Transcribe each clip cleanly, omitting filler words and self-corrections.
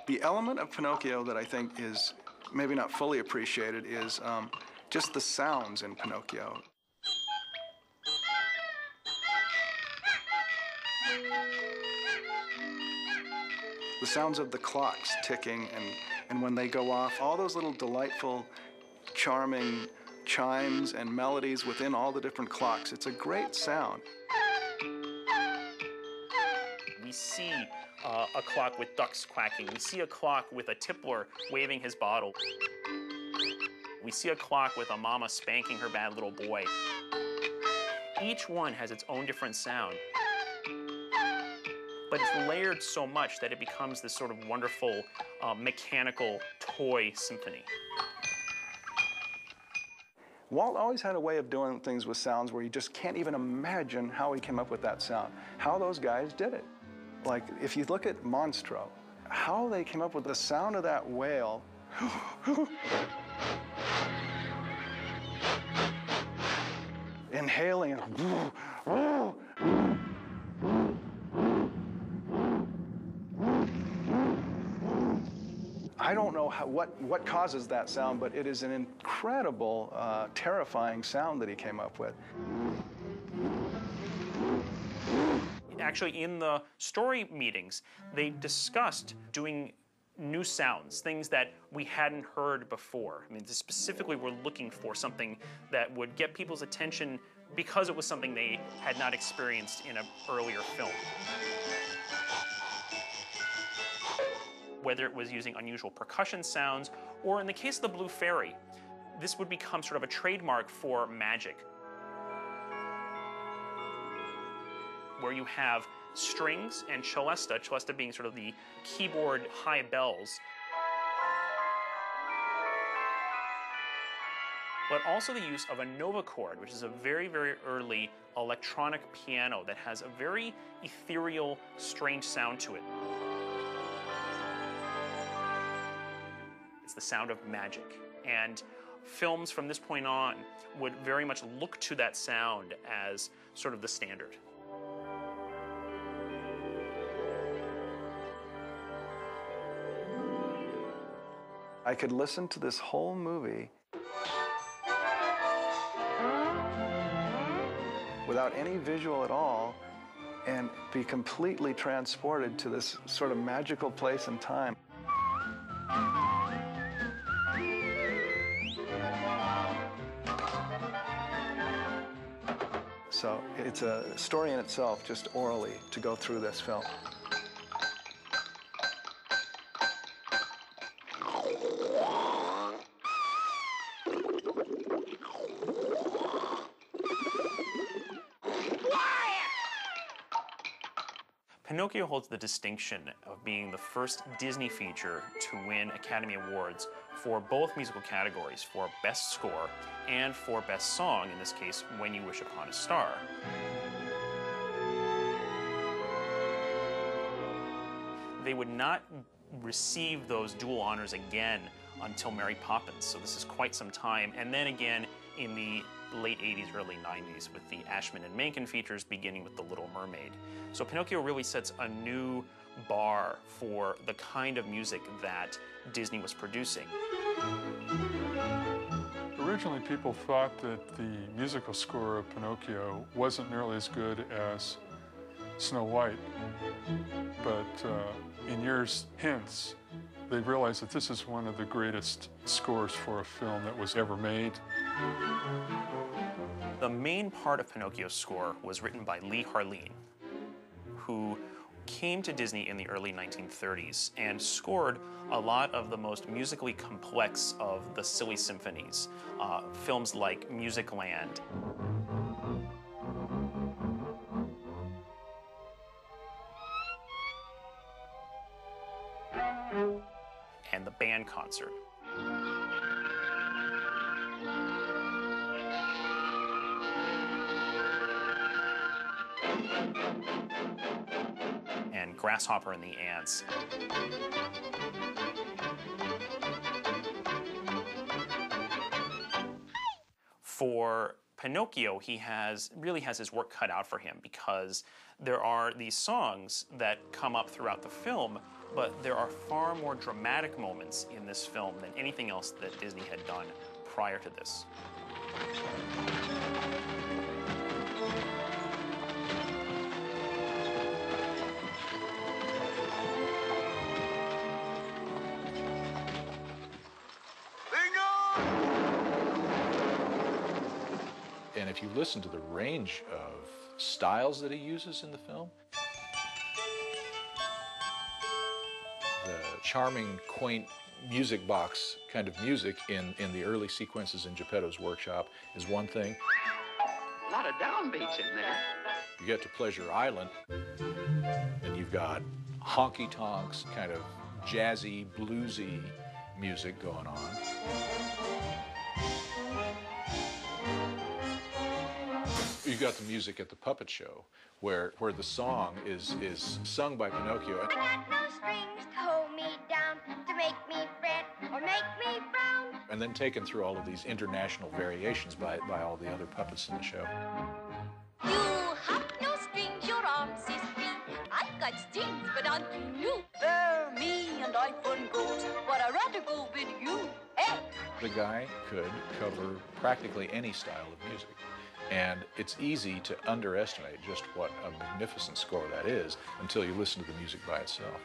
The element of Pinocchio that I think is maybe not fully appreciated is just the sounds in Pinocchio. The sounds of the clocks ticking and when they go off, all those little delightful, charming chimes and melodies within all the different clocks. It's a great sound. We see a clock with ducks quacking. We see a clock with a tippler waving his bottle. We see a clock with a mama spanking her bad little boy. Each one has its own different sound. But it's layered so much that it becomes this sort of wonderful mechanical toy symphony. Walt always had a way of doing things with sounds where you just can't even imagine how he came up with that sound, how those guys did it. Like, if you look at Monstro, how they came up with the sound of that whale. Inhaling. I don't know what causes that sound, but it is an incredible, terrifying sound that he came up with. Actually, in the story meetings, they discussed doing new sounds, things that we hadn't heard before. I mean, they specifically were looking for something that would get people's attention because it was something they had not experienced in an earlier film. Whether it was using unusual percussion sounds, or in the case of the Blue Fairy, this would become sort of a trademark for magic, where you have strings and celesta being sort of the keyboard high bells, but also the use of a novacord, which is a very, very early electronic piano that has a very ethereal, strange sound to it. It's the sound of magic. And films from this point on would very much look to that sound as sort of the standard. I could listen to this whole movie without any visual at all and be completely transported to this sort of magical place and time. So it's a story in itself, just orally, to go through this film. Pinocchio holds the distinction of being the first Disney feature to win Academy Awards for both musical categories, for Best Score and for Best Song, in this case, When You Wish Upon a Star. They would not receive those dual honors again until Mary Poppins, so this is quite some time, and then again in the late 80s, early 90s with the Ashman and Menken features, beginning with The Little Mermaid. So Pinocchio really sets a new bar for the kind of music that Disney was producing. Originally, people thought that the musical score of Pinocchio wasn't nearly as good as Snow White, but in years hence, they realized that this is one of the greatest scores for a film that was ever made. The main part of Pinocchio's score was written by Lee Harleen, who came to Disney in the early 1930s and scored a lot of the most musically complex of the silly symphonies, films like Music Land. And the band concert. And Grasshopper and the Ants. For Pinocchio, he really has his work cut out for him, because there are these songs that come up throughout the film but there are far more dramatic moments in this film than anything else that Disney had done prior to this. And if you listen to the range of styles that he uses in the film, the charming, quaint music box kind of music in the early sequences in Geppetto's workshop is one thing. A lot of downbeats in there. You get to Pleasure Island, and you've got honky-tonks, kind of jazzy, bluesy music going on. You've got the music at the puppet show, where the song is sung by Pinocchio. I got no strings to hold me down, to make me fret or make me frown. And then taken through all of these international variations by all the other puppets in the show. You have no strings, your arms is free. I've got strings, but unto you. Bear me and I wouldn't go, but I'd rather go with you. Hey! The guy could cover practically any style of music. And it's easy to underestimate just what a magnificent score that is until you listen to the music by itself.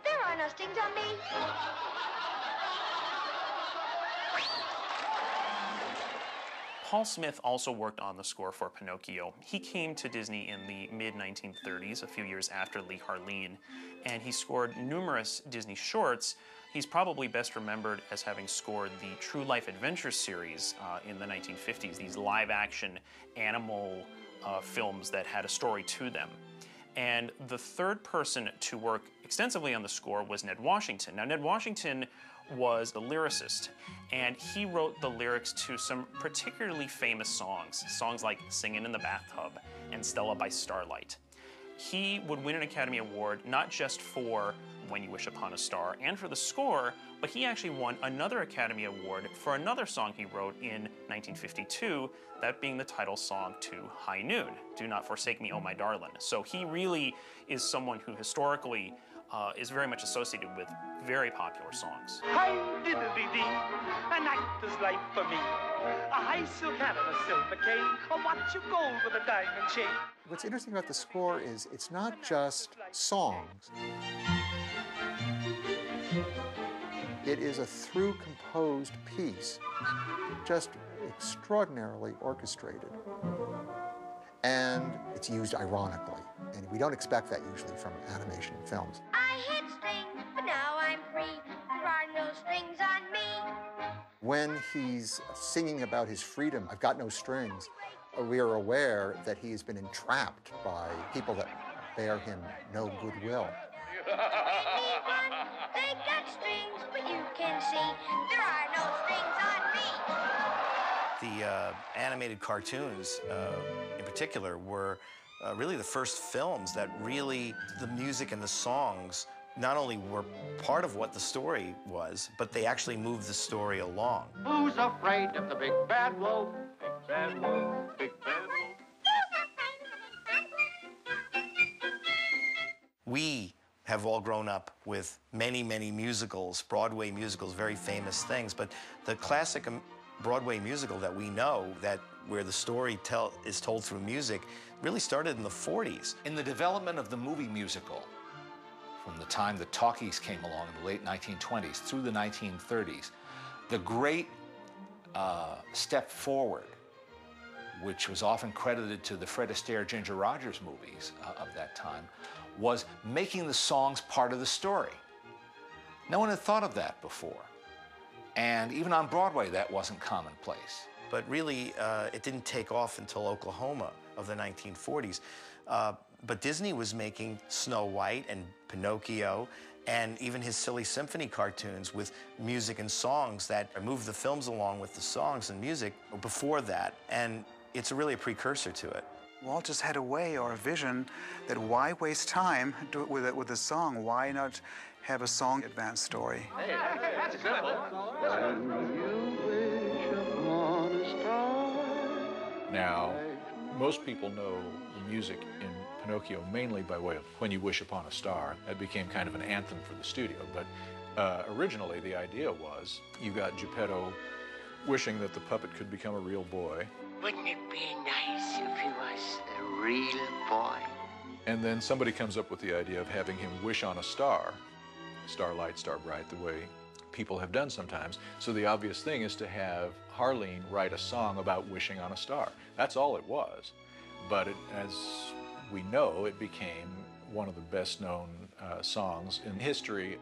There are no strings on me. Paul Smith also worked on the score for Pinocchio. He came to Disney in the mid-1930s, a few years after Lee Harleen, and he scored numerous Disney shorts. He's probably best remembered as having scored the True Life Adventure series in the 1950s, these live-action animal films that had a story to them. And the third person to work extensively on the score was Ned Washington. Now, Ned Washington was a lyricist, and he wrote the lyrics to some particularly famous songs like Singin' in the Bathtub and Stella by Starlight. He would win an Academy Award not just for When You Wish Upon a Star and for the score, but he actually won another Academy Award for another song he wrote in 1952, that being the title song to High Noon, Do Not Forsake Me, Oh My Darlin'. So he really is someone who historically is very much associated with very popular songs. Hi, diddly-dee, an actor's life for me. A high silk hat and a silver cane, a watch of gold with a diamond chain. What's interesting about the score is it's not just songs. It is a through-composed piece, just extraordinarily orchestrated. And it's used ironically, and we don't expect that usually from animation films. I hit strings, but now I'm free. There are no strings on me. When he's singing about his freedom, I've got no strings, we are aware that he has been entrapped by people that bear him no goodwill. They got strings, but you can see there are no strings on me. The animated cartoons, in particular, were really the first films that really, the music and the songs not only were part of what the story was, but they actually moved the story along. Who's afraid of the big bad wolf? Big bad wolf, big bad wolf. We have all grown up with many, many musicals, Broadway musicals, very famous things, but the classic Broadway musical that we know, that where the story is told through music, really started in the 40s. In the development of the movie musical, from the time the talkies came along in the late 1920s through the 1930s, the great step forward, which was often credited to the Fred Astaire, Ginger Rogers movies of that time, was making the songs part of the story. No one had thought of that before. And even on Broadway, that wasn't commonplace. But really, it didn't take off until Oklahoma of the 1940s. But Disney was making Snow White and Pinocchio and even his Silly Symphony cartoons with music and songs that moved the films along with the songs and music before that. And it's really a precursor to it. Walt just had a way or a vision that why waste time with a song? Why not have a song advance story? Hey, that's simple. Now, Most people know the music in Pinocchio mainly by way of When You Wish Upon a Star. That became kind of an anthem for the studio, but originally the idea was you got Geppetto wishing that the puppet could become a real boy. Wouldn't it be nice if he was a real boy? And then somebody comes up with the idea of having him wish on a star, starlight, star bright, the way people have done sometimes. So the obvious thing is to have Harleen write a song about wishing on a star. That's all it was. But as we know, it became one of the best known songs in history.